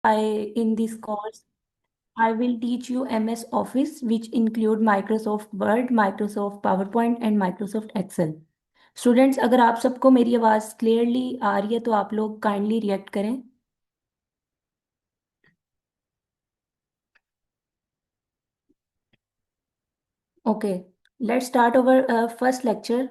In this course, I will teach you MS Office, which include Microsoft Word, Microsoft PowerPoint and Microsoft Excel. Students, अगर आप सबको मेरी आवाज़ clearly आ रही है तो आप लोग काइंडली रिएक्ट करें. Okay, let's start our first lecture.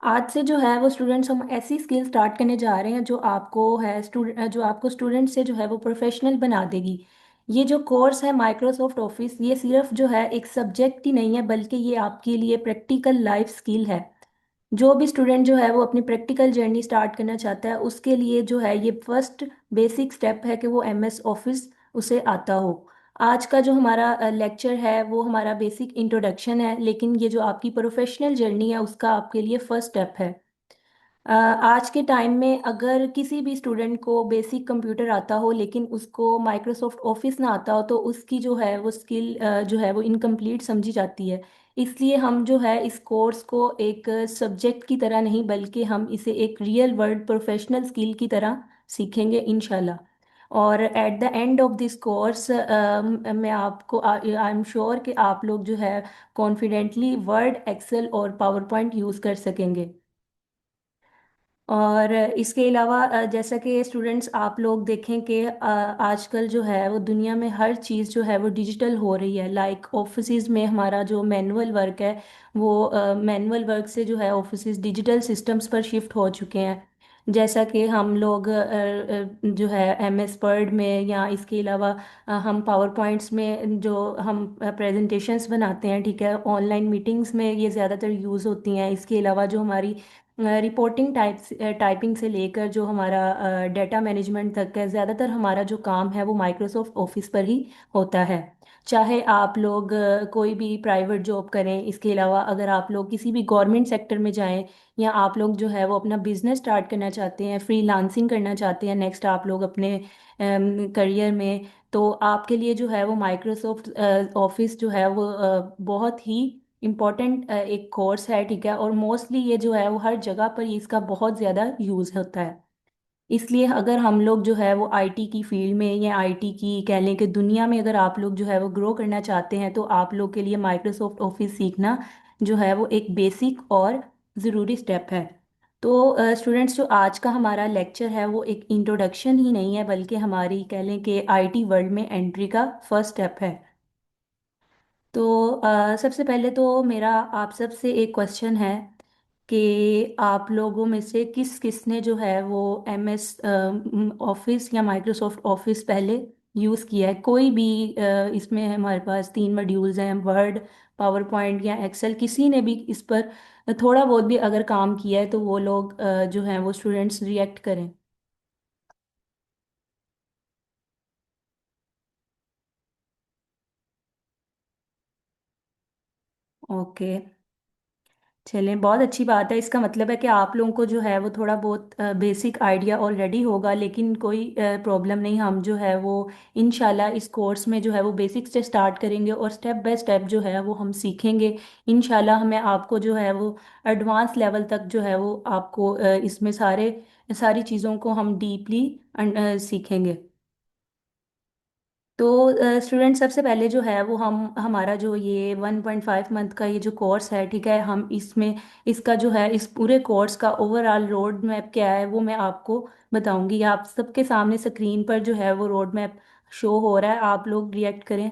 आज से जो है वो स्टूडेंट्स हम ऐसी स्किल स्टार्ट करने जा रहे हैं जो आपको स्टूडेंट से जो है वो प्रोफेशनल बना देगी. ये जो कोर्स है माइक्रोसॉफ्ट ऑफिस, ये सिर्फ जो है एक सब्जेक्ट ही नहीं है, बल्कि ये आपके लिए प्रैक्टिकल लाइफ स्किल है. जो भी स्टूडेंट जो है वो अपनी प्रैक्टिकल जर्नी स्टार्ट करना चाहता है, उसके लिए जो है ये फर्स्ट बेसिक स्टेप है कि वो MS ऑफिस उसे आता हो. आज का जो हमारा लेक्चर है वो हमारा बेसिक इंट्रोडक्शन है, लेकिन ये जो आपकी प्रोफेशनल जर्नी है उसका आपके लिए फर्स्ट स्टेप है. आज के टाइम में अगर किसी भी स्टूडेंट को बेसिक कंप्यूटर आता हो लेकिन उसको माइक्रोसॉफ्ट ऑफिस ना आता हो, तो उसकी जो है वो स्किल जो है वो इनकम्प्लीट समझी जाती है. इसलिए हम जो है इस कोर्स को एक सब्जेक्ट की तरह नहीं, बल्कि हम इसे एक रियल वर्ल्ड प्रोफेशनल स्किल की तरह सीखेंगे इंशाल्लाह. और at the end of this course मैं आपको आई एम श्योर कि आप लोग जो है कॉन्फिडेंटली वर्ड, एक्सेल और पावर पॉइंट यूज़ कर सकेंगे. और इसके अलावा जैसा कि स्टूडेंट्स आप लोग देखें कि आजकल जो है वो दुनिया में हर चीज़ जो है वो डिजिटल हो रही है. लाइक ऑफिसेज में हमारा जो मैनुअल वर्क है, वो मैनुअल वर्क से जो है ऑफिसेज डिजिटल सिस्टम्स पर शिफ्ट हो चुके हैं. जैसा कि हम लोग जो है MS वर्ड में या इसके अलावा हम पावर पॉइंट्स में जो हम प्रेजेंटेशंस बनाते हैं, ठीक है, ऑनलाइन मीटिंग्स में ये ज़्यादातर यूज़ होती हैं. इसके अलावा जो हमारी रिपोर्टिंग टाइपिंग से लेकर जो हमारा डेटा मैनेजमेंट तक है, ज़्यादातर हमारा जो काम है वो माइक्रोसॉफ्ट ऑफिस पर ही होता है. चाहे आप लोग कोई भी प्राइवेट जॉब करें, इसके अलावा अगर आप लोग किसी भी गवर्नमेंट सेक्टर में जाएं, या आप लोग जो है वो अपना बिजनेस स्टार्ट करना चाहते हैं, फ्रीलांसिंग करना चाहते हैं नेक्स्ट आप लोग अपने करियर में, तो आपके लिए जो है वो माइक्रोसॉफ्ट ऑफिस जो है वो बहुत ही इम्पॉर्टेंट एक कोर्स है, ठीक है. और मोस्टली ये जो है वो हर जगह पर इसका बहुत ज़्यादा यूज़ होता है. इसलिए अगर हम लोग जो है वो IT की फील्ड में या IT की कह लें कि दुनिया में अगर आप लोग जो है वो ग्रो करना चाहते हैं, तो आप लोग के लिए माइक्रोसॉफ्ट ऑफिस सीखना जो है वो एक बेसिक और ज़रूरी स्टेप है. तो स्टूडेंट्स, जो आज का हमारा लेक्चर है वो एक इंट्रोडक्शन ही नहीं है, बल्कि हमारी कह लें कि IT वर्ल्ड में एंट्री का फर्स्ट स्टेप है. तो सबसे पहले तो मेरा आप सब से एक क्वेश्चन है कि आप लोगों में से किस किस ने जो है वो MS ऑफिस या माइक्रोसॉफ्ट ऑफिस पहले यूज़ किया है. कोई भी इसमें हमारे पास 3 मॉड्यूल्स हैं, वर्ड, पावर पॉइंट या एक्सेल. किसी ने भी इस पर थोड़ा बहुत भी अगर काम किया है तो वो लोग जो हैं वो स्टूडेंट्स रिएक्ट करें. ओके, चलें, बहुत अच्छी बात है. इसका मतलब है कि आप लोगों को जो है वो थोड़ा बहुत बेसिक आइडिया ऑलरेडी होगा, लेकिन कोई प्रॉब्लम नहीं. हम जो है वो इंशाल्लाह इस कोर्स में जो है वो बेसिक से स्टार्ट करेंगे और स्टेप बाय स्टेप जो है वो हम सीखेंगे. इंशाल्लाह हमें आपको जो है वो एडवांस लेवल तक जो है वो आपको इसमें सारी चीज़ों को हम डीपली सीखेंगे. तो स्टूडेंट, सबसे पहले जो है वो हम हमारा जो ये 1.5 मंथ का ये जो कोर्स है, ठीक है, हम इसमें इसका जो है इस पूरे कोर्स का ओवरऑल रोड मैप क्या है वो मैं आपको बताऊंगी. आप सबके सामने स्क्रीन पर जो है वो रोड मैप शो हो रहा है. आप लोग रिएक्ट करें.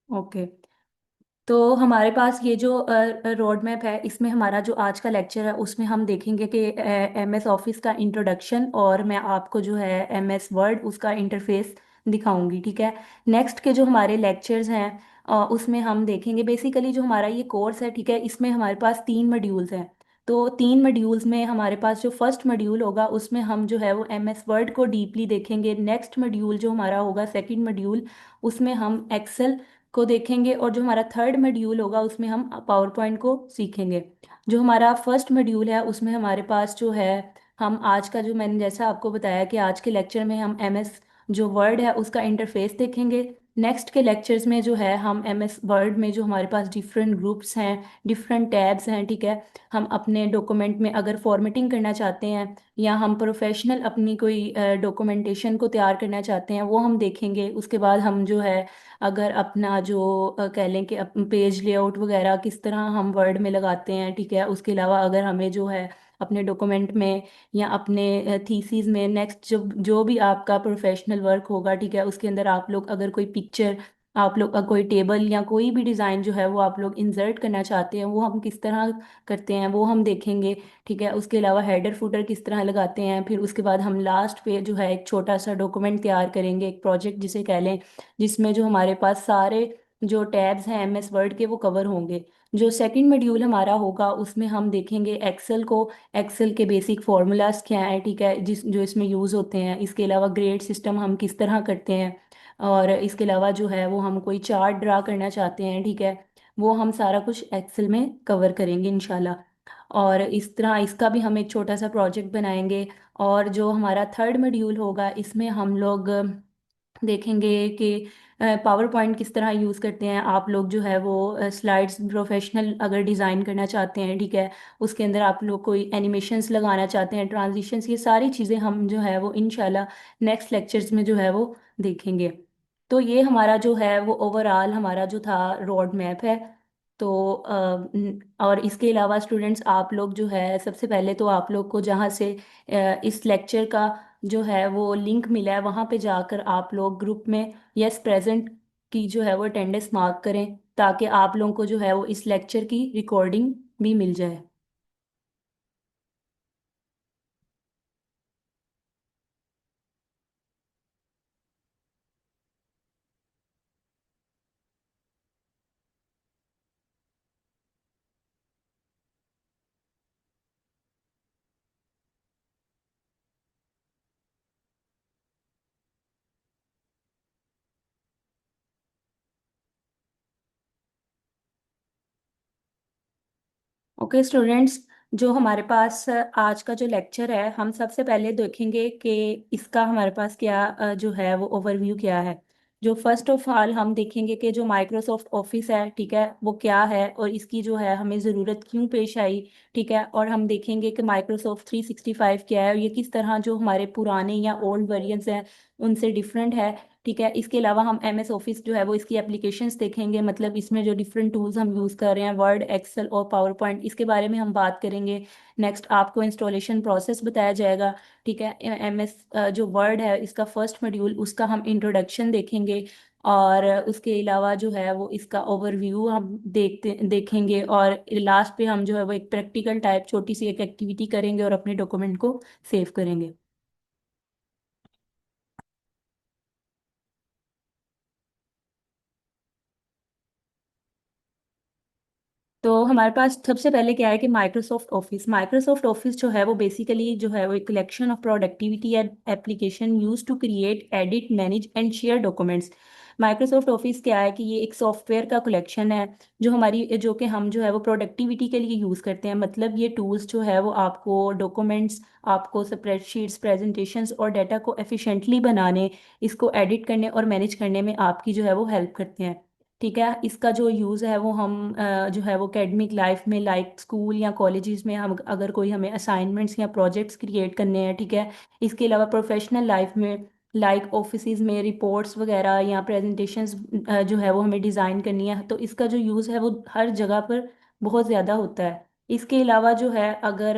ओके, तो हमारे पास ये जो रोड मैप है, इसमें हमारा जो आज का लेक्चर है उसमें हम देखेंगे कि MS ऑफिस का इंट्रोडक्शन, और मैं आपको जो है MS वर्ड उसका इंटरफेस दिखाऊंगी, ठीक है. नेक्स्ट के जो हमारे लेक्चर्स हैं उसमें हम देखेंगे बेसिकली जो हमारा ये कोर्स है, ठीक है, इसमें हमारे पास 3 मॉड्यूल्स हैं. तो 3 मॉड्यूल्स में हमारे पास जो फर्स्ट मॉड्यूल होगा उसमें हम जो है वो MS वर्ड को डीपली देखेंगे. नेक्स्ट मॉड्यूल जो हमारा होगा, सेकंड मॉड्यूल, उसमें हम एक्सेल को देखेंगे. और जो हमारा थर्ड मॉड्यूल होगा उसमें हम पावर पॉइंट को सीखेंगे. जो हमारा फर्स्ट मॉड्यूल है उसमें हमारे पास जो है, हम आज का जो मैंने जैसा आपको बताया कि आज के लेक्चर में हम MS जो वर्ड है उसका इंटरफेस देखेंगे. नेक्स्ट के लेक्चर्स में जो है हम एम एस वर्ड में जो हमारे पास डिफरेंट ग्रुप्स हैं, डिफरेंट टैब्स हैं, ठीक है, हम अपने डॉक्यूमेंट में अगर फॉर्मेटिंग करना चाहते हैं या हम प्रोफेशनल अपनी कोई डॉक्यूमेंटेशन को तैयार करना चाहते हैं वो हम देखेंगे। उसके बाद हम जो है अगर अपना जो कह लें कि पेज लेआउट वगैरह किस तरह हम वर्ड में लगाते हैं, ठीक है, उसके अलावा अगर हमें जो है अपने डॉक्यूमेंट में या अपने थीसिस में नेक्स्ट जो जो भी आपका प्रोफेशनल वर्क होगा, ठीक है, उसके अंदर आप लोग अगर कोई पिक्चर, आप लोग कोई टेबल या कोई भी डिज़ाइन जो है वो आप लोग इंसर्ट करना चाहते हैं वो हम किस तरह करते हैं वो हम देखेंगे। ठीक है, उसके अलावा हेडर फुटर किस तरह लगाते हैं, फिर उसके बाद हम लास्ट पे जो है एक छोटा सा डॉक्यूमेंट तैयार करेंगे, एक प्रोजेक्ट जिसे कह लें, जिसमें जो हमारे पास सारे जो टैब्स हैं एम एस वर्ड के वो कवर होंगे। जो सेकंड मॉड्यूल हमारा होगा उसमें हम देखेंगे एक्सेल को, एक्सेल के बेसिक फार्मूलाज क्या हैं, ठीक है, जिस जो इसमें यूज़ होते हैं। इसके अलावा ग्रेड सिस्टम हम किस तरह करते हैं, और इसके अलावा जो है वो हम कोई चार्ट ड्रा करना चाहते हैं, ठीक है, वो हम सारा कुछ एक्सेल में कवर करेंगे इंशाल्लाह। और इस तरह इसका भी हम एक छोटा सा प्रोजेक्ट बनाएंगे। और जो हमारा थर्ड मॉड्यूल होगा इसमें हम लोग देखेंगे कि पावर पॉइंट किस तरह यूज़ करते हैं आप लोग, जो है वो स्लाइड्स प्रोफेशनल अगर डिज़ाइन करना चाहते हैं, ठीक है, उसके अंदर आप लोग कोई एनिमेशंस लगाना चाहते हैं, ट्रांजिशंस, ये सारी चीज़ें हम जो है वो इंशाल्लाह नेक्स्ट लेक्चर्स में जो है वो देखेंगे। तो ये हमारा जो है वो ओवरऑल हमारा जो था रोड मैप है। तो और इसके अलावा स्टूडेंट्स आप लोग जो है सबसे पहले तो आप लोग को जहाँ से इस लेक्चर का जो है वो लिंक मिला है वहाँ पे जाकर आप लोग ग्रुप में यस प्रेजेंट की जो है वो अटेंडेंस मार्क करें, ताकि आप लोगों को जो है वो इस लेक्चर की रिकॉर्डिंग भी मिल जाए। ओके स्टूडेंट्स, जो हमारे पास आज का जो लेक्चर है हम सबसे पहले देखेंगे कि इसका हमारे पास क्या जो है वो ओवरव्यू क्या है। जो फर्स्ट ऑफ ऑल हम देखेंगे कि जो माइक्रोसॉफ्ट ऑफिस है, ठीक है, वो क्या है और इसकी जो है हमें ज़रूरत क्यों पेश आई। ठीक है, और हम देखेंगे कि माइक्रोसॉफ्ट 365 क्या है और ये किस तरह जो हमारे पुराने या ओल्ड वेरिएंट्स हैं उनसे डिफरेंट है। ठीक है, इसके अलावा हम एम एस ऑफिस जो है वो इसकी एप्लीकेशंस देखेंगे, मतलब इसमें जो डिफरेंट टूल्स हम यूज़ कर रहे हैं, वर्ड, एक्सेल और पावर पॉइंट, इसके बारे में हम बात करेंगे। नेक्स्ट आपको इंस्टॉलेशन प्रोसेस बताया जाएगा। ठीक है, एम एस जो वर्ड है इसका फर्स्ट मॉड्यूल, उसका हम इंट्रोडक्शन देखेंगे। और उसके अलावा जो है वो इसका ओवरव्यू हम देखेंगे। और लास्ट पे हम जो है वो एक प्रैक्टिकल टाइप छोटी सी एक एक्टिविटी करेंगे और अपने डॉक्यूमेंट को सेव करेंगे। तो हमारे पास सबसे पहले क्या है कि माइक्रोसॉफ्ट ऑफिस जो है वो बेसिकली जो है वो एक collection of productivity and application use to create, edit, manage and share documents. Microsoft Office क्या है कि ये एक सॉफ्टवेयर का कलेक्शन है जो हमारी जो कि हम जो है वो प्रोडक्टिविटी के लिए यूज़ करते हैं। मतलब ये टूल्स जो है वो आपको डॉक्यूमेंट्स, आपको स्प्रेडशीट्स, प्रेजेंटेशंस और डाटा को एफिशिएंटली बनाने, इसको एडिट करने और मैनेज करने में आपकी जो है वो हेल्प करते हैं। ठीक है, इसका जो यूज़ है वो हम जो है वो एकेडमिक लाइफ में, लाइक स्कूल या कॉलेजेस में, हम अगर कोई हमें असाइनमेंट्स या प्रोजेक्ट्स क्रिएट करने हैं, ठीक है, इसके अलावा प्रोफेशनल लाइफ में, लाइक ऑफिसेज में रिपोर्ट्स वगैरह या प्रेजेंटेशंस जो है वो हमें डिज़ाइन करनी है, तो इसका जो यूज़ है वो हर जगह पर बहुत ज़्यादा होता है। इसके अलावा जो है अगर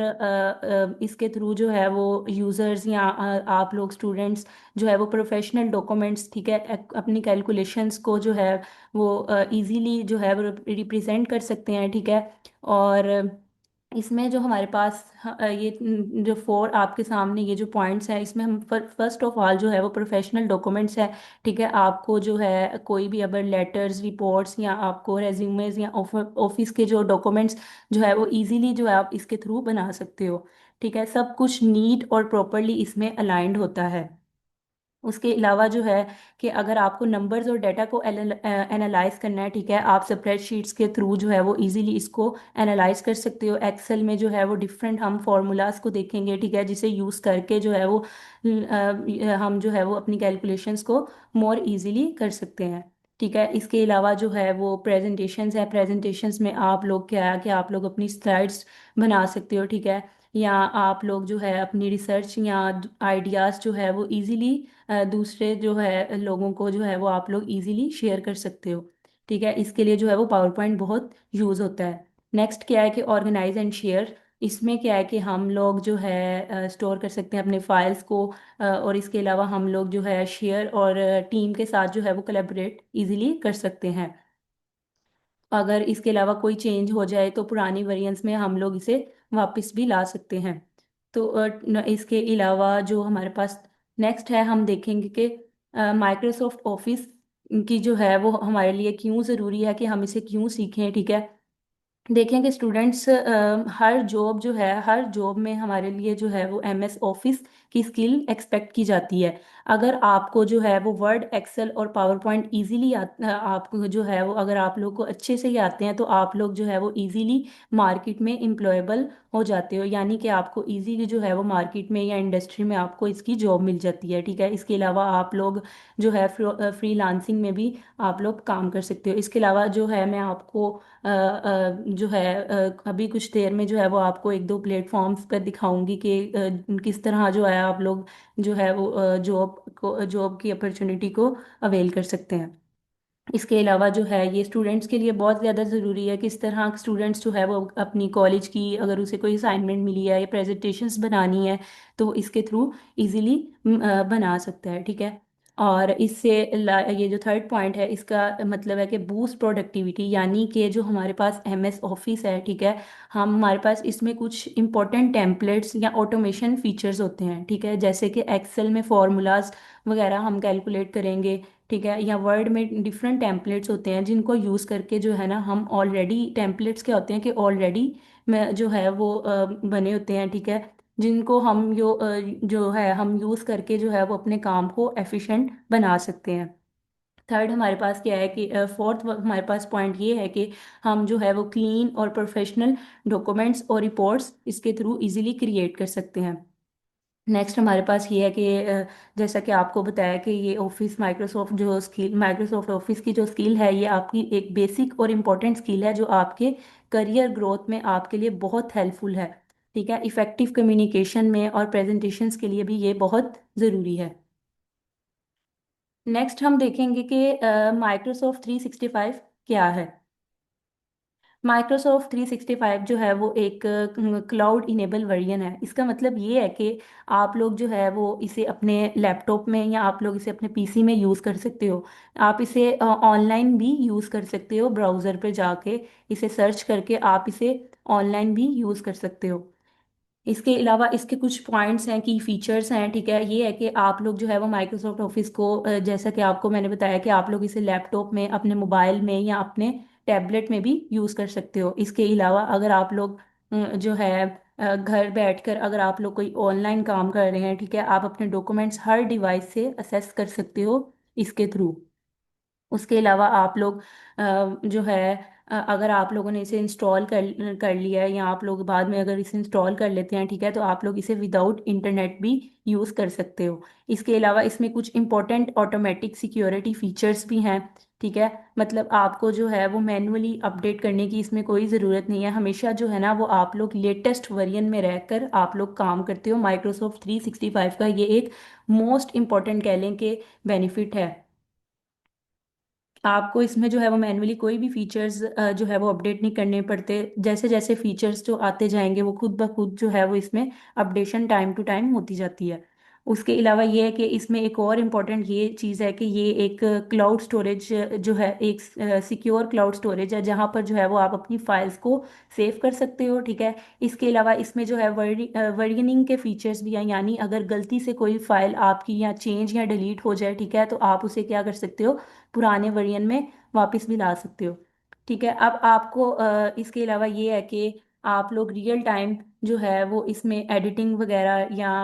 इसके थ्रू जो है वो यूज़र्स या आप लोग स्टूडेंट्स जो है वो प्रोफेशनल डॉक्यूमेंट्स, ठीक है, अपनी कैलकुलेशंस को जो है वो इजीली जो है वो रिप्रेजेंट कर सकते हैं। ठीक है, और इसमें जो हमारे पास ये जो फोर आपके सामने ये जो पॉइंट्स हैं इसमें हम फर्स्ट ऑफ ऑल जो है वो प्रोफेशनल डॉक्यूमेंट्स है। ठीक है, आपको जो है कोई भी अगर लेटर्स, रिपोर्ट्स या आपको रेज्यूमेज या ऑफिस के जो डॉक्यूमेंट्स जो है वो इजीली जो है आप इसके थ्रू बना सकते हो। ठीक है, सब कुछ नीट और प्रॉपरली इसमें अलाइंड होता है। उसके अलावा जो है कि अगर आपको नंबर्स और डाटा को एनालाइज करना है, ठीक है, आप स्प्रेडशीट्स के थ्रू जो है वो इजीली इसको एनालाइज कर सकते हो। एक्सेल में जो है वो डिफरेंट हम फार्मूलाज को देखेंगे, ठीक है, जिसे यूज़ करके जो है वो हम जो है वो अपनी कैलकुलेशंस को मोर इजीली कर सकते हैं। ठीक है, इसके अलावा जो है वो प्रेजेंटेशंस है, प्रेजेंटेशंस में आप लोग क्या है कि आप लोग अपनी स्लाइड्स बना सकते हो, ठीक है, या आप लोग जो है अपनी रिसर्च या आइडियाज़ जो है वो इजीली दूसरे जो है लोगों को जो है वो आप लोग इजीली शेयर कर सकते हो। ठीक है, इसके लिए जो है वो पावर पॉइंट बहुत यूज़ होता है। नेक्स्ट क्या है कि ऑर्गेनाइज एंड शेयर। इसमें क्या है कि हम लोग जो है स्टोर कर सकते हैं अपने फाइल्स को, और इसके अलावा हम लोग जो है शेयर और टीम के साथ जो है वो कोलैबोरेट इजीली कर सकते हैं। अगर इसके अलावा कोई चेंज हो जाए तो पुरानी वेरिएंट्स में हम लोग इसे वापस भी ला सकते हैं। तो इसके अलावा जो हमारे पास नेक्स्ट है, हम देखेंगे कि माइक्रोसॉफ्ट ऑफिस की जो है वो हमारे लिए क्यों ज़रूरी है, कि हम इसे क्यों सीखें। ठीक है, देखें कि स्टूडेंट्स हर जॉब जो है, हर जॉब में हमारे लिए जो है वो एमएस ऑफिस की स्किल एक्सपेक्ट की जाती है। अगर आपको जो है वो वर्ड, एक्सेल और पावर पॉइंट ईजीली आपको जो है वो अगर आप लोग को अच्छे से ही आते हैं तो आप लोग जो है वो इजीली मार्केट में एम्प्लॉयबल हो जाते हो, यानी कि आपको इजीली जो है वो मार्केट में या इंडस्ट्री में आपको इसकी जॉब मिल जाती है। ठीक है, इसके अलावा आप लोग जो है फ्रीलांसिंग में भी आप लोग काम कर सकते हो। इसके अलावा जो है मैं आपको जो है अभी कुछ देर में जो है वो आपको एक दो प्लेटफॉर्म्स पर दिखाऊंगी कि किस तरह जो है आप लोग जो है वो जॉब की अपॉर्चुनिटी को अवेल कर सकते हैं। इसके अलावा जो है ये स्टूडेंट्स के लिए बहुत ज़्यादा ज़रूरी है, किस तरह स्टूडेंट्स जो है वो अपनी कॉलेज की अगर उसे कोई असाइनमेंट मिली है या प्रेजेंटेशंस बनानी है तो वो इसके थ्रू इजीली बना सकता है। ठीक है, और ये जो थर्ड पॉइंट है इसका मतलब है कि बूस्ट प्रोडक्टिविटी, यानी कि जो हमारे पास एमएस ऑफिस है, ठीक है, हम हमारे पास इसमें कुछ इंपॉर्टेंट टेम्पलेट्स या ऑटोमेशन फीचर्स होते हैं। ठीक है, जैसे कि एक्सेल में फॉर्मूलाज वगैरह हम कैलकुलेट करेंगे, ठीक है, या वर्ड में डिफरेंट टेम्पलेट्स होते हैं जिनको यूज़ करके जो है ना हम ऑलरेडी, टेम्पलेट्स क्या होते हैं कि ऑलरेडी में जो है वो बने होते हैं, ठीक है, जिनको हम जो है हम यूज़ करके जो है वो अपने काम को एफिशिएंट बना सकते हैं। थर्ड हमारे पास क्या है कि फोर्थ हमारे पास पॉइंट ये है कि हम जो है वो क्लीन और प्रोफेशनल डॉक्यूमेंट्स और रिपोर्ट्स इसके थ्रू इजीली क्रिएट कर सकते हैं। नेक्स्ट हमारे पास ये है कि जैसा कि आपको बताया कि ये ऑफिस माइक्रोसॉफ्ट ऑफिस की जो स्किल है ये आपकी एक बेसिक और इम्पॉर्टेंट स्किल है जो आपके करियर ग्रोथ में आपके लिए बहुत हेल्पफुल है। ठीक है, इफेक्टिव कम्युनिकेशन में और प्रेजेंटेशंस के लिए भी ये बहुत ज़रूरी है। नेक्स्ट हम देखेंगे कि माइक्रोसॉफ्ट 365 क्या है। माइक्रोसॉफ्ट 365 जो है वो एक क्लाउड इनेबल वर्जन है। इसका मतलब ये है कि आप लोग जो है वो इसे अपने लैपटॉप में या आप लोग इसे अपने पीसी में यूज़ कर सकते हो। आप इसे ऑनलाइन भी यूज़ कर सकते हो, ब्राउज़र पे जाके इसे सर्च करके आप इसे ऑनलाइन भी यूज़ कर सकते हो। इसके अलावा इसके कुछ पॉइंट्स हैं की फीचर्स हैं। ठीक है, ये है कि आप लोग जो है वो माइक्रोसॉफ्ट ऑफिस को जैसा कि आपको मैंने बताया कि आप लोग इसे लैपटॉप में, अपने मोबाइल में या अपने टैबलेट में भी यूज़ कर सकते हो। इसके अलावा अगर आप लोग जो है घर बैठकर अगर आप लोग कोई ऑनलाइन काम कर रहे हैं, ठीक है, आप अपने डॉक्यूमेंट्स हर डिवाइस से असेस कर सकते हो इसके थ्रू। उसके अलावा आप लोग जो है अगर आप लोगों ने इसे इंस्टॉल कर कर लिया है या आप लोग बाद में अगर इसे इंस्टॉल कर लेते हैं, ठीक है, तो आप लोग इसे विदाउट इंटरनेट भी यूज़ कर सकते हो। इसके अलावा इसमें कुछ इंपॉर्टेंट ऑटोमेटिक सिक्योरिटी फीचर्स भी हैं। ठीक है, मतलब आपको जो है वो मैन्युअली अपडेट करने की इसमें कोई ज़रूरत नहीं है, हमेशा जो है ना वो आप लोग लेटेस्ट वर्जन में रहकर आप लोग काम करते हो। माइक्रोसॉफ्ट 365 का ये एक मोस्ट इम्पॉर्टेंट कह लें कि बेनिफिट है। आपको इसमें जो है वो मैन्युअली कोई भी फीचर्स जो है वो अपडेट नहीं करने पड़ते। जैसे जैसे फीचर्स जो आते जाएंगे वो खुद ब खुद जो है वो इसमें अपडेशन टाइम टू टाइम होती जाती है। उसके अलावा ये है कि इसमें एक और इम्पॉर्टेंट ये चीज़ है कि ये एक क्लाउड स्टोरेज जो है, एक सिक्योर क्लाउड स्टोरेज है जहाँ पर जो है वो आप अपनी फाइल्स को सेव कर सकते हो। ठीक है, इसके अलावा इसमें जो है वर्जनिंग के फीचर्स भी हैं, यानी अगर गलती से कोई फाइल आपकी या चेंज या डिलीट हो जाए, ठीक है, तो आप उसे क्या कर सकते हो, पुराने वर्जन में वापस भी ला सकते हो। ठीक है, अब आपको इसके अलावा ये है कि आप लोग रियल टाइम जो है वो इसमें एडिटिंग वगैरह या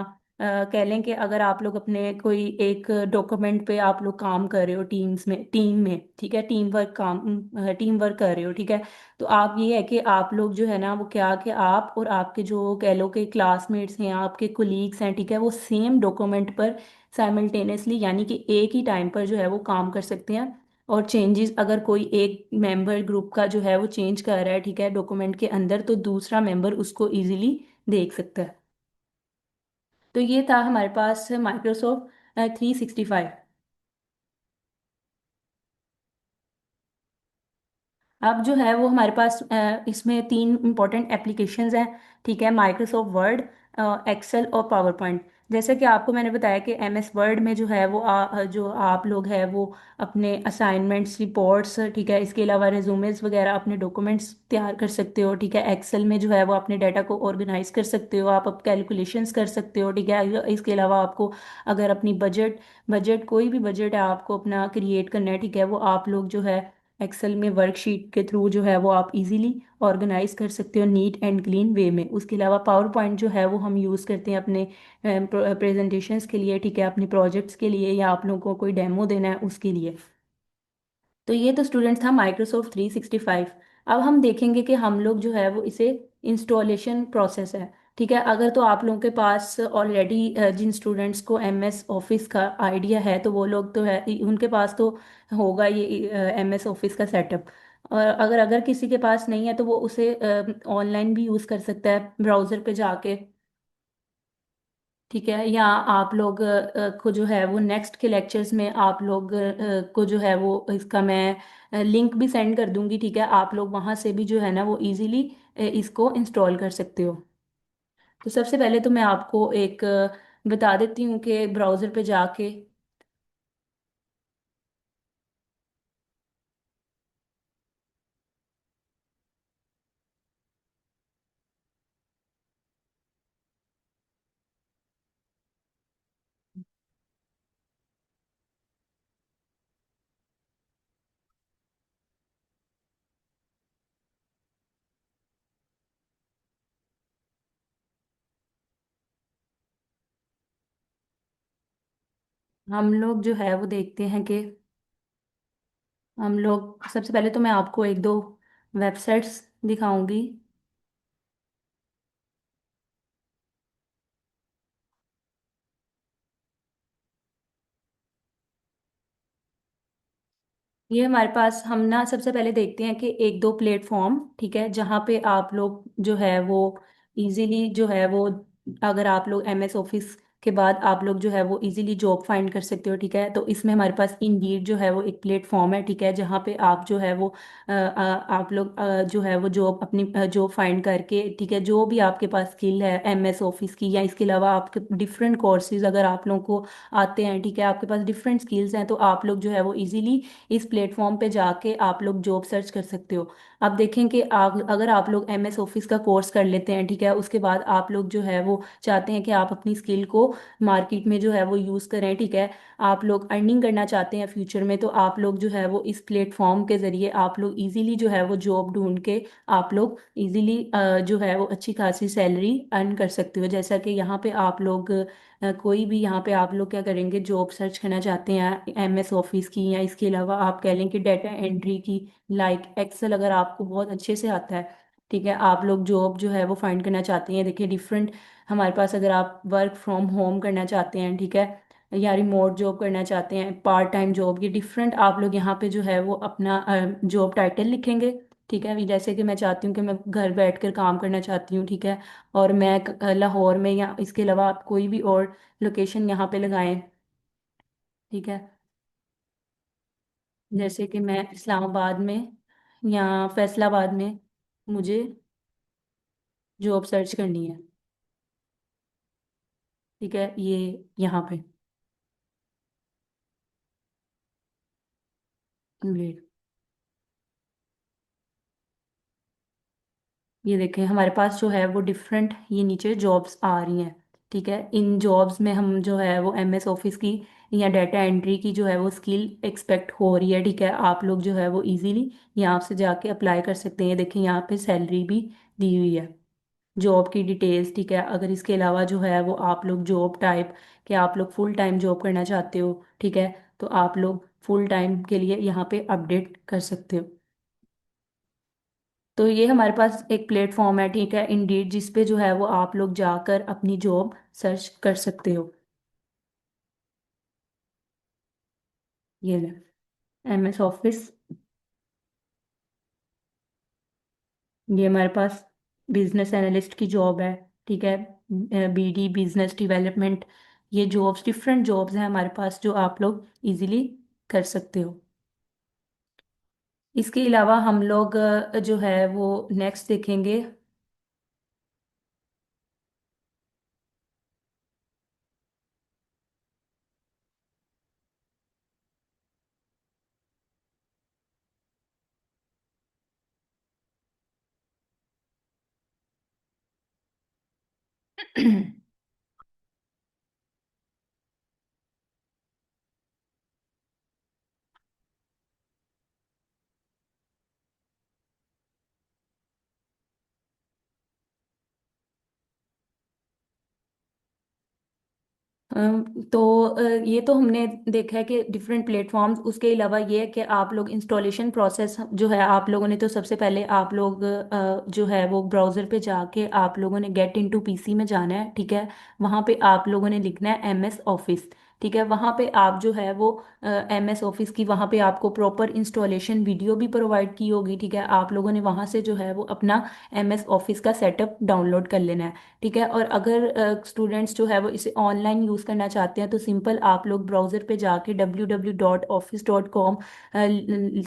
कह लें कि अगर आप लोग अपने कोई एक डॉक्यूमेंट पे आप लोग काम कर रहे हो टीम में, ठीक है, टीम वर्क कर रहे हो, ठीक है। तो आप ये है कि आप लोग जो है ना वो क्या कि आप और आपके जो कह लो कि क्लासमेट्स हैं, आपके कोलीग्स हैं, ठीक है, वो सेम डॉक्यूमेंट पर साइमल्टेनियसली यानी कि एक ही टाइम पर जो है वो काम कर सकते हैं। और चेंजेस अगर कोई एक मेंबर ग्रुप का जो है वो चेंज कर रहा है, ठीक है, डॉक्यूमेंट के अंदर, तो दूसरा मेंबर उसको इजीली देख सकता है। तो ये था हमारे पास माइक्रोसॉफ्ट 365। अब जो है वो हमारे पास इसमें तीन इंपॉर्टेंट एप्लीकेशंस हैं, ठीक है, माइक्रोसॉफ्ट वर्ड, एक्सेल और पावर पॉइंट। जैसे कि आपको मैंने बताया कि एम एस वर्ड में जो है वो जो आप लोग है वो अपने असाइनमेंट्स, रिपोर्ट्स, ठीक है, इसके अलावा रेज्यूमेस वगैरह अपने डॉक्यूमेंट्स तैयार कर सकते हो, ठीक है। एक्सेल में जो है वो अपने डाटा को ऑर्गेनाइज कर सकते हो, आप अब कैलकुलेशंस कर सकते हो, ठीक है। इसके अलावा आपको अगर अपनी बजट बजट कोई भी बजट है आपको अपना क्रिएट करना है, ठीक है, वो आप लोग जो है एक्सेल में वर्कशीट के थ्रू जो है वो आप इजीली ऑर्गेनाइज कर सकते हो नीट एंड क्लीन वे में। उसके अलावा पावर पॉइंट जो है वो हम यूज़ करते हैं अपने प्रेजेंटेशंस के लिए, ठीक है, अपने प्रोजेक्ट्स के लिए, या आप लोगों को कोई डेमो देना है उसके लिए। तो ये तो स्टूडेंट था माइक्रोसॉफ्ट 365। अब हम देखेंगे कि हम लोग जो है वो इसे इंस्टॉलेशन प्रोसेस है, ठीक है। अगर तो आप लोगों के पास ऑलरेडी जिन स्टूडेंट्स को एम एस ऑफिस का आइडिया है तो वो लोग तो है उनके पास तो होगा ये एम एस ऑफिस का सेटअप। और अगर अगर किसी के पास नहीं है तो वो उसे ऑनलाइन भी यूज़ कर सकता है ब्राउज़र पे जाके, ठीक है। या आप लोग को जो है वो नेक्स्ट के लेक्चर्स में आप लोग को जो है वो इसका मैं लिंक भी सेंड कर दूंगी, ठीक है। आप लोग वहाँ से भी जो है ना वो इजीली इसको इंस्टॉल कर सकते हो। तो सबसे पहले तो मैं आपको एक बता देती हूँ कि ब्राउज़र पे जाके हम लोग जो है वो देखते हैं कि हम लोग सबसे पहले तो मैं आपको एक दो वेबसाइट्स दिखाऊंगी। ये हमारे पास हम ना सबसे पहले देखते हैं कि एक दो प्लेटफॉर्म, ठीक है, जहाँ पे आप लोग जो है वो इजीली जो है वो अगर आप लोग एम एस ऑफिस के बाद आप लोग जो है वो इजीली जॉब फाइंड कर सकते हो, ठीक है। तो इसमें हमारे पास इंडीड जो है वो एक प्लेटफॉर्म है, ठीक है, जहाँ पे आप जो है वो आप लोग जो है वो जॉब अपनी जॉब फाइंड करके, ठीक है, जो भी आपके पास स्किल है एम एस ऑफिस की या इसके अलावा आपके डिफरेंट कोर्सेज अगर आप लोगों को आते हैं, ठीक है, आपके पास डिफरेंट स्किल्स हैं, तो आप लोग जो है वो इजीली इस प्लेटफॉर्म पे जाके आप लोग जॉब सर्च कर सकते हो। अब देखें कि आप अगर आप लोग एम एस ऑफिस का कोर्स कर लेते हैं, ठीक है, उसके बाद आप लोग जो है वो चाहते हैं कि आप अपनी स्किल को मार्केट में जो है वो यूज़ करें, ठीक है, आप लोग अर्निंग करना चाहते हैं फ्यूचर में, तो आप लोग जो है वो इस प्लेटफॉर्म के ज़रिए आप लोग इजीली जो है वो जॉब ढूंढ के आप लोग इजीली जो है वो अच्छी खासी सैलरी अर्न कर सकते हो। जैसा कि यहाँ पे आप लोग कोई भी यहाँ पे आप लोग क्या करेंगे, जॉब सर्च करना चाहते हैं एम एस ऑफिस की, या इसके अलावा आप कह लें कि डाटा एंट्री की, लाइक एक्सेल अगर आपको बहुत अच्छे से आता है, ठीक है, आप लोग जॉब जो है वो फाइंड करना चाहते हैं। देखिए डिफरेंट हमारे पास अगर आप वर्क फ्रॉम होम करना चाहते हैं, ठीक है, या रिमोट जॉब करना चाहते हैं, पार्ट टाइम जॉब, ये डिफरेंट आप लोग यहाँ पे जो है वो अपना जॉब टाइटल लिखेंगे, ठीक है। अभी जैसे कि मैं चाहती हूँ कि मैं घर बैठकर काम करना चाहती हूँ, ठीक है, और मैं लाहौर में, या इसके अलावा आप कोई भी और लोकेशन यहाँ पे लगाएं, ठीक है, जैसे कि मैं इस्लामाबाद में या फैसलाबाद में मुझे जॉब सर्च करनी है, ठीक है, ये यहाँ पे वेट, ये देखें हमारे पास जो है वो डिफरेंट ये नीचे जॉब्स आ रही हैं, ठीक है। इन जॉब्स में हम जो है वो एम एस ऑफिस की या डाटा एंट्री की जो है वो स्किल एक्सपेक्ट हो रही है, ठीक है, आप लोग जो है वो इजीली यहाँ से जाके अप्लाई कर सकते हैं। देखें यहाँ पे सैलरी भी दी हुई है। जॉब की डिटेल्स, ठीक है। अगर इसके अलावा जो है वो आप लोग जॉब टाइप, कि आप लोग फुल टाइम जॉब करना चाहते हो, ठीक है, तो आप लोग फुल टाइम के लिए यहाँ पे अपडेट कर सकते हो। तो ये हमारे पास एक प्लेटफॉर्म है, ठीक है, इंडीड, जिस पे जो है वो आप लोग जाकर अपनी जॉब सर्च कर सकते हो। ये ले, MS ऑफिस। ये हमारे पास बिजनेस एनालिस्ट की जॉब है, ठीक है। BD, बिजनेस डेवलपमेंट, ये जॉब्स, डिफरेंट जॉब्स हैं हमारे पास जो आप लोग इजीली कर सकते हो। इसके अलावा हम लोग जो है वो नेक्स्ट देखेंगे। तो ये तो हमने देखा है कि डिफरेंट प्लेटफॉर्म्स। उसके अलावा ये है कि आप लोग इंस्टॉलेशन प्रोसेस जो है, आप लोगों ने तो सबसे पहले आप लोग जो है वो ब्राउज़र पे जाके आप लोगों ने गेट इनटू PC में जाना है, ठीक है। वहाँ पे आप लोगों ने लिखना है MS ऑफिस, ठीक है। वहाँ पे आप जो है वो MS ऑफिस की, वहाँ पे आपको प्रॉपर इंस्टॉलेशन वीडियो भी प्रोवाइड की होगी, ठीक है। आप लोगों ने वहाँ से जो है वो अपना MS ऑफिस का सेटअप डाउनलोड कर लेना है, ठीक है। और अगर स्टूडेंट्स जो है वो इसे ऑनलाइन यूज़ करना चाहते हैं तो सिंपल आप लोग ब्राउज़र पे जाके www.office.com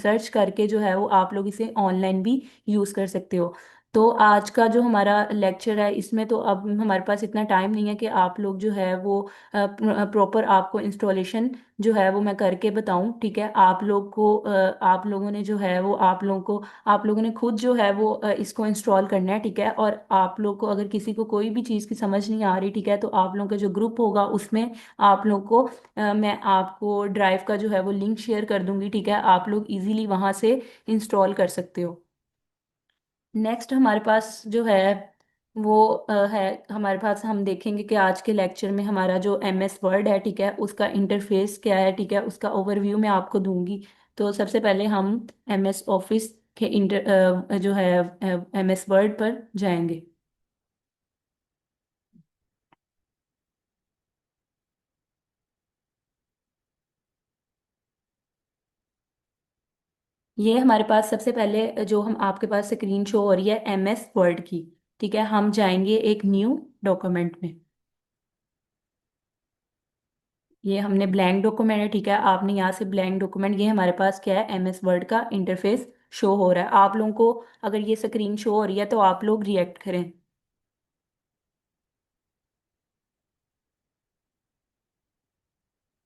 सर्च करके जो है वो आप लोग इसे ऑनलाइन भी यूज़ कर सकते हो। तो आज का जो हमारा लेक्चर है इसमें तो अब हमारे पास इतना टाइम नहीं है कि आप लोग जो है वो प्रॉपर आपको इंस्टॉलेशन जो है वो मैं करके बताऊं, ठीक है। आप लोग को आप लोगों ने जो है वो आप लोगों ने खुद जो है वो इसको इंस्टॉल करना है, ठीक है। और आप लोग को अगर किसी को कोई भी चीज़ की समझ नहीं आ रही, ठीक है, तो आप लोगों का जो ग्रुप होगा उसमें आप लोग को मैं आपको ड्राइव का जो है वो लिंक शेयर कर दूंगी, ठीक है। आप लोग इजीली वहां से इंस्टॉल कर सकते हो। नेक्स्ट हमारे पास जो है वो है, हमारे पास हम देखेंगे कि आज के लेक्चर में हमारा जो MS वर्ड है, ठीक है, उसका इंटरफेस क्या है, ठीक है, उसका ओवरव्यू मैं आपको दूंगी। तो सबसे पहले हम MS ऑफिस के जो है MS वर्ड पर जाएंगे। ये हमारे पास सबसे पहले जो हम आपके पास स्क्रीन शो हो रही है MS वर्ड की, ठीक है। हम जाएंगे एक न्यू डॉक्यूमेंट में। ये हमने ब्लैंक डॉक्यूमेंट है, ठीक है। आपने यहाँ से ब्लैंक डॉक्यूमेंट, ये हमारे पास क्या है, MS वर्ड का इंटरफेस शो हो रहा है। आप लोगों को अगर ये स्क्रीन शो हो रही है तो आप लोग रिएक्ट करें।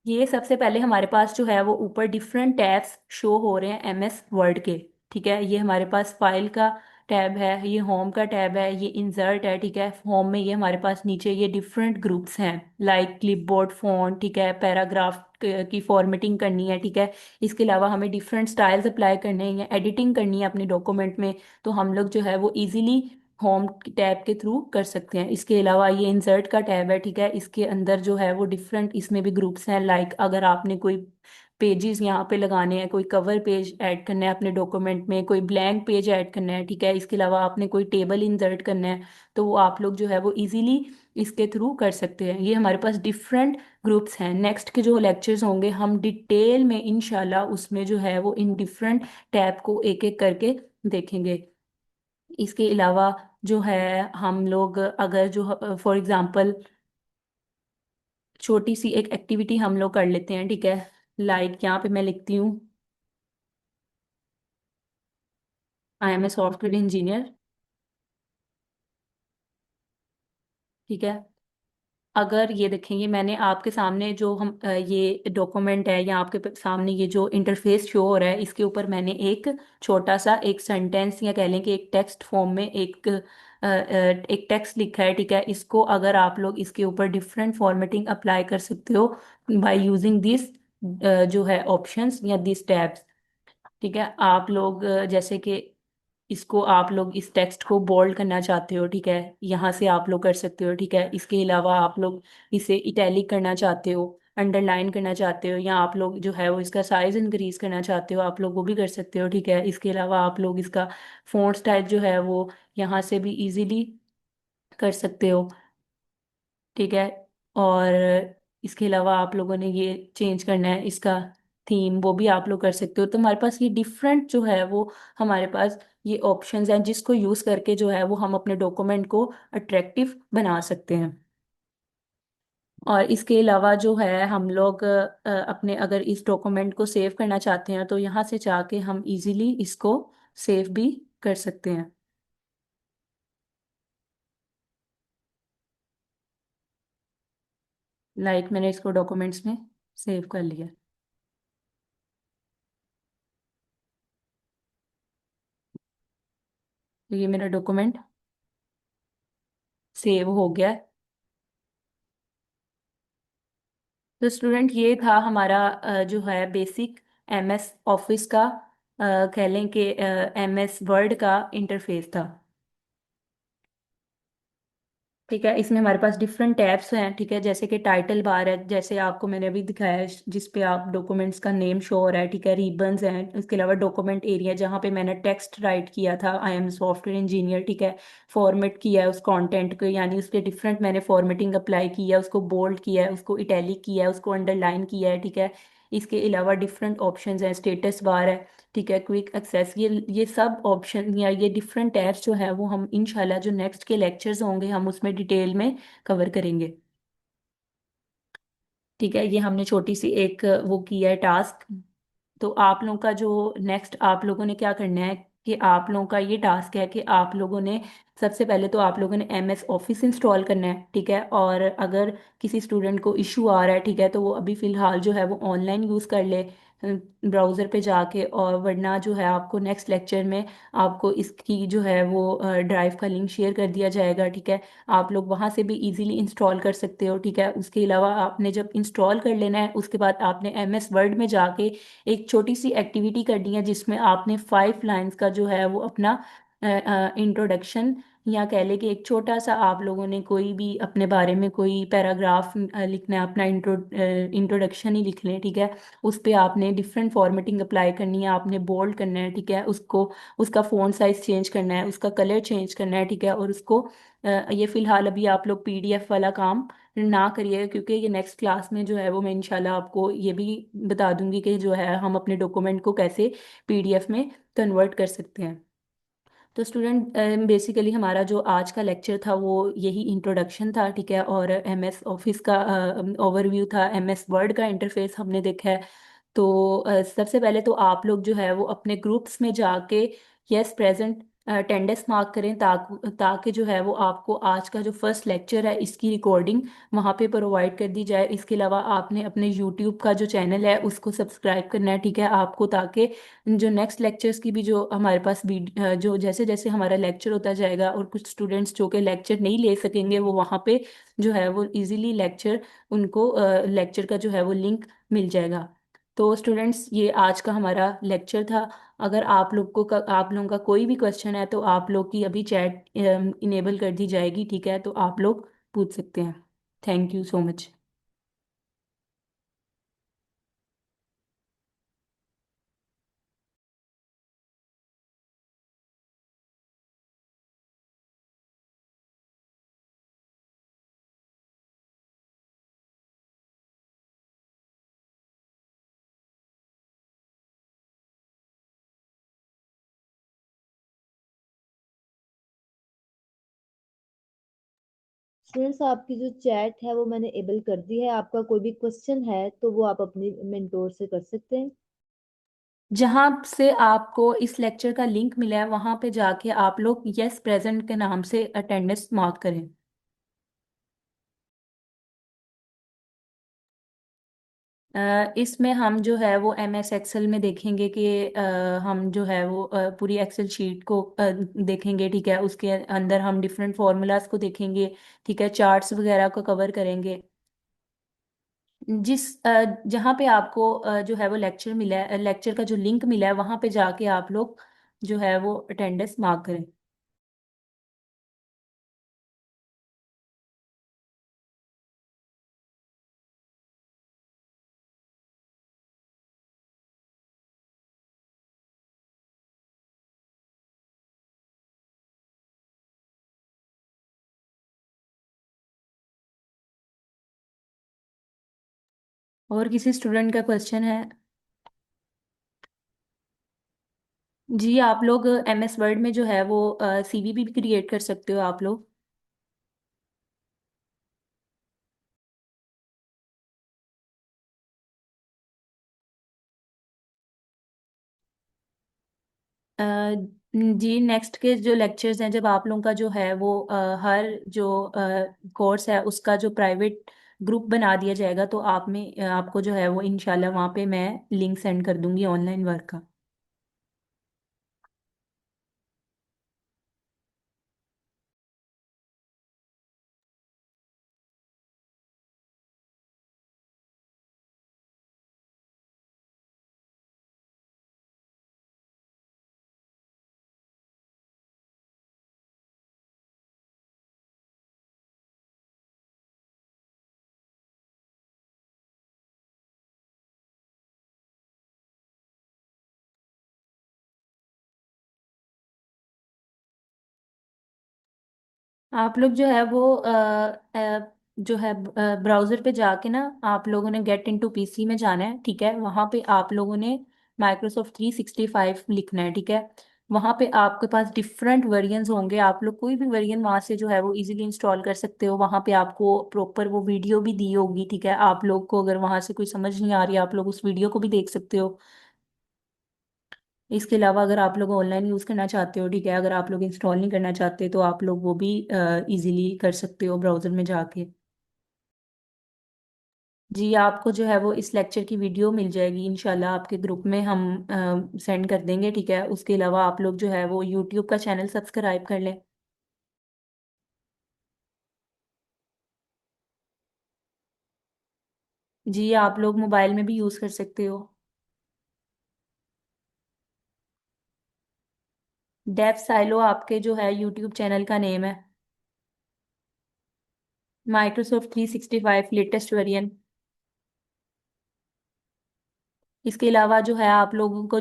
ये सबसे पहले हमारे पास जो है वो ऊपर डिफरेंट टैब्स शो हो रहे हैं MS वर्ड के, ठीक है। ये हमारे पास फाइल का टैब है, ये होम का टैब है, ये इंसर्ट है, ठीक है। होम में ये हमारे पास नीचे ये डिफरेंट ग्रुप्स हैं, लाइक क्लिपबोर्ड फॉन्ट, ठीक है, पैराग्राफ की फॉर्मेटिंग करनी है, ठीक है। इसके अलावा हमें डिफरेंट स्टाइल्स अप्लाई करने हैं या एडिटिंग करनी है अपने डॉक्यूमेंट में, तो हम लोग जो है वो इजीली होम टैब के थ्रू कर सकते हैं। इसके अलावा ये इंसर्ट का टैब है, ठीक है। इसके अंदर जो है वो डिफरेंट, इसमें भी ग्रुप्स हैं, लाइक अगर आपने कोई पेजेस यहाँ पे लगाने हैं, कोई कवर पेज ऐड करना है अपने डॉक्यूमेंट में, कोई ब्लैंक पेज ऐड करना है, ठीक है। इसके अलावा आपने कोई टेबल इंसर्ट करना है, तो वो आप लोग जो है वो इजीली इसके थ्रू कर सकते हैं। ये हमारे पास डिफरेंट ग्रुप्स हैं। नेक्स्ट के जो लेक्चर्स होंगे हम डिटेल में इंशाल्लाह उसमें जो है वो इन डिफरेंट टैब को एक एक करके देखेंगे। इसके अलावा जो है हम लोग अगर जो फॉर एग्जांपल छोटी सी एक एक्टिविटी हम लोग कर लेते हैं, ठीक है। लाइक यहाँ पे मैं लिखती हूँ I am a software engineer, ठीक है। अगर ये देखेंगे मैंने आपके सामने जो ये डॉक्यूमेंट है या आपके सामने ये जो इंटरफेस शो हो रहा है, इसके ऊपर मैंने एक छोटा सा एक सेंटेंस या कह लें कि एक टेक्स्ट फॉर्म में एक टेक्स्ट लिखा है, ठीक है। इसको अगर आप लोग इसके ऊपर डिफरेंट फॉर्मेटिंग अप्लाई कर सकते हो बाय यूजिंग दिस जो है ऑप्शंस या दिस टैब्स, ठीक है। आप लोग जैसे कि इसको आप लोग इस टेक्स्ट को बोल्ड करना चाहते हो, ठीक है, यहाँ से आप लोग कर सकते हो, ठीक है। इसके अलावा आप लोग इसे इटैलिक करना चाहते हो, अंडरलाइन करना चाहते हो, या आप लोग जो है वो इसका साइज इंक्रीज करना चाहते हो, आप लोग वो भी कर सकते हो, ठीक है। इसके अलावा आप लोग इसका फ़ॉन्ट स्टाइल जो है वो यहाँ से भी इजीली कर सकते हो, ठीक है। और इसके अलावा आप लोगों ने ये चेंज करना है इसका थीम, वो भी आप लोग कर सकते हो। तो हमारे पास ये डिफरेंट जो है वो हमारे पास ये ऑप्शंस हैं, जिसको यूज़ करके जो है वो हम अपने डॉक्यूमेंट को अट्रैक्टिव बना सकते हैं। और इसके अलावा जो है हम लोग अपने अगर इस डॉक्यूमेंट को सेव करना चाहते हैं तो यहाँ से जाके हम इजीली इसको सेव भी कर सकते हैं। लाइक मैंने इसको डॉक्यूमेंट्स में सेव कर लिया। तो ये मेरा डॉक्यूमेंट सेव हो गया है। तो स्टूडेंट ये था हमारा जो है बेसिक एमएस ऑफिस का, कह लें कि एमएस वर्ड का इंटरफेस था, ठीक है। इसमें हमारे पास डिफरेंट टैब्स हैं, ठीक है, जैसे कि टाइटल बार है, जैसे आपको मैंने अभी दिखाया है, जिस पे आप डॉक्यूमेंट्स का नेम शो हो रहा है, ठीक है। रिबन्स हैं, इसके अलावा डॉक्यूमेंट एरिया जहाँ पे मैंने टेक्स्ट राइट किया था, आई एम सॉफ्टवेयर इंजीनियर, ठीक है। फॉर्मेट किया है उस कंटेंट को, यानी उस पर डिफरेंट मैंने फॉर्मेटिंग अप्लाई किया है, उसको बोल्ड किया है, उसको इटैलिक किया है, उसको अंडरलाइन किया है, ठीक है। इसके अलावा डिफरेंट ऑप्शंस हैं, स्टेटस बार है, ठीक है, क्विक एक्सेस, ये सब ऑप्शन या ये डिफरेंट टैब्स जो है वो हम इंशाल्लाह जो नेक्स्ट के लेक्चर्स होंगे हम उसमें डिटेल में कवर करेंगे, ठीक है। ये हमने छोटी सी एक वो किया है टास्क। तो आप लोगों का जो नेक्स्ट आप लोगों ने क्या करना है कि आप लोगों का ये टास्क है कि आप लोगों ने सबसे पहले तो आप लोगों ने एमएस ऑफिस इंस्टॉल करना है, ठीक है। और अगर किसी स्टूडेंट को इशू आ रहा है, ठीक है, तो वो अभी फिलहाल जो है वो ऑनलाइन यूज़ कर ले ब्राउज़र पे जाके, और वरना जो है आपको नेक्स्ट लेक्चर में आपको इसकी जो है वो ड्राइव का लिंक शेयर कर दिया जाएगा, ठीक है। आप लोग वहाँ से भी इजीली इंस्टॉल कर सकते हो, ठीक है। उसके अलावा आपने जब इंस्टॉल कर लेना है उसके बाद आपने एमएस वर्ड में जाके एक छोटी सी एक्टिविटी करनी है, जिसमें आपने 5 लाइंस का जो है वो अपना इंट्रोडक्शन, या कह ले कि एक छोटा सा आप लोगों ने कोई भी अपने बारे में कोई पैराग्राफ लिखना है, अपना इंट्रोडक्शन ही लिख लें, ठीक है। उस पे आपने डिफरेंट फॉर्मेटिंग अप्लाई करनी है, आपने बोल्ड करना है, ठीक है, उसको उसका फ़ॉन्ट साइज चेंज करना है, उसका कलर चेंज करना है, ठीक है। और उसको ये फिलहाल अभी आप लोग पीडीएफ वाला काम ना करिएगा, क्योंकि ये नेक्स्ट क्लास में जो है वो मैं इंशाल्लाह आपको ये भी बता दूंगी कि जो है हम अपने डॉक्यूमेंट को कैसे पीडीएफ में कन्वर्ट कर सकते हैं। तो स्टूडेंट बेसिकली हमारा जो आज का लेक्चर था वो यही इंट्रोडक्शन था, ठीक है। और एमएस ऑफिस का ओवरव्यू था, एमएस वर्ड का इंटरफेस हमने देखा है। तो सबसे पहले तो आप लोग जो है वो अपने ग्रुप्स में जाके यस प्रेजेंट अटेंडेंस मार्क करें, ताकि जो है वो आपको आज का जो फर्स्ट लेक्चर है इसकी रिकॉर्डिंग वहाँ पे प्रोवाइड कर दी जाए। इसके अलावा आपने अपने यूट्यूब का जो चैनल है उसको सब्सक्राइब करना है, ठीक है आपको, ताकि जो नेक्स्ट लेक्चर्स की भी जो हमारे पास जो जैसे जैसे हमारा लेक्चर होता जाएगा और कुछ स्टूडेंट्स जो कि लेक्चर नहीं ले सकेंगे वो वहाँ पे जो है वो इजीली लेक्चर उनको लेक्चर का जो है वो लिंक मिल जाएगा। तो स्टूडेंट्स ये आज का हमारा लेक्चर था। अगर आप लोगों का कोई भी क्वेश्चन है तो आप लोग की अभी चैट इनेबल कर दी जाएगी, ठीक है, तो आप लोग पूछ सकते हैं। Thank you so much. Students आपकी जो चैट है वो मैंने एबल कर दी है। आपका कोई भी क्वेश्चन है तो वो आप अपनी मेंटोर से कर सकते हैं। जहाँ से आपको इस लेक्चर का लिंक मिला है वहाँ पे जाके आप लोग यस प्रेजेंट के नाम से अटेंडेंस मार्क करें। इसमें हम जो है वो एम एस एक्सेल में देखेंगे कि हम जो है वो पूरी एक्सेल शीट को देखेंगे, ठीक है। उसके अंदर हम डिफरेंट फार्मूलाज को देखेंगे, ठीक है, चार्ट्स वगैरह को कवर करेंगे। जहाँ पे आपको जो है वो लेक्चर मिला है, लेक्चर का जो लिंक मिला है वहाँ पे जाके आप लोग जो है वो अटेंडेंस मार्क करें। और किसी स्टूडेंट का क्वेश्चन है? जी, आप लोग MS वर्ड में जो है वो CV भी क्रिएट कर सकते हो आप लोग। अ, जी, नेक्स्ट के जो लेक्चर्स हैं, जब आप लोगों का जो है वो हर जो कोर्स है उसका जो प्राइवेट ग्रुप बना दिया जाएगा, तो आपको जो है वो इंशाल्लाह वहाँ पे मैं लिंक सेंड कर दूंगी ऑनलाइन वर्क का। आप लोग जो है वो जो है ब्राउज़र पे जाके ना, आप लोगों ने गेट इनटू PC में जाना है, ठीक है। वहाँ पे आप लोगों ने Microsoft 365 लिखना है, ठीक है। वहाँ पे आपके पास डिफरेंट वेरिएंट्स होंगे, आप लोग कोई भी वेरिएंट वहाँ से जो है वो इजीली इंस्टॉल कर सकते हो। वहाँ पे आपको प्रॉपर वो वीडियो भी दी होगी, ठीक है। आप लोग को अगर वहाँ से कोई समझ नहीं आ रही, आप लोग उस वीडियो को भी देख सकते हो। इसके अलावा अगर आप लोग ऑनलाइन यूज़ करना चाहते हो, ठीक है, अगर आप लोग इंस्टॉल नहीं करना चाहते तो आप लोग वो भी इजीली कर सकते हो ब्राउज़र में जाके। जी, आपको जो है वो इस लेक्चर की वीडियो मिल जाएगी इंशाल्लाह, आपके ग्रुप में हम सेंड कर देंगे, ठीक है। उसके अलावा आप लोग जो है वो यूट्यूब का चैनल सब्सक्राइब कर लें। जी, आप लोग मोबाइल में भी यूज़ कर सकते हो। डेफ साइलो आपके जो है यूट्यूब चैनल का नेम है। Microsoft 365 latest variant. इसके अलावा जो है आप लोगों को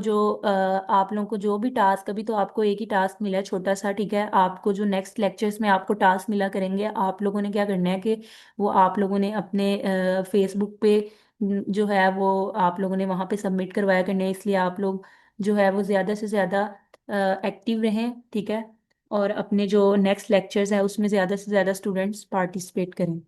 जो भी टास्क, अभी तो आपको एक ही टास्क मिला है छोटा सा, ठीक है। आपको जो नेक्स्ट लेक्चर्स में आपको टास्क मिला करेंगे, आप लोगों ने क्या करना है कि वो आप लोगों ने अपने फेसबुक पे जो है वो आप लोगों ने वहाँ पे सबमिट करवाया करने हैं। इसलिए आप लोग जो है वो ज़्यादा से ज़्यादा एक्टिव रहें, ठीक है। और अपने जो नेक्स्ट लेक्चर्स हैं उसमें ज़्यादा से ज़्यादा स्टूडेंट्स पार्टिसिपेट करें।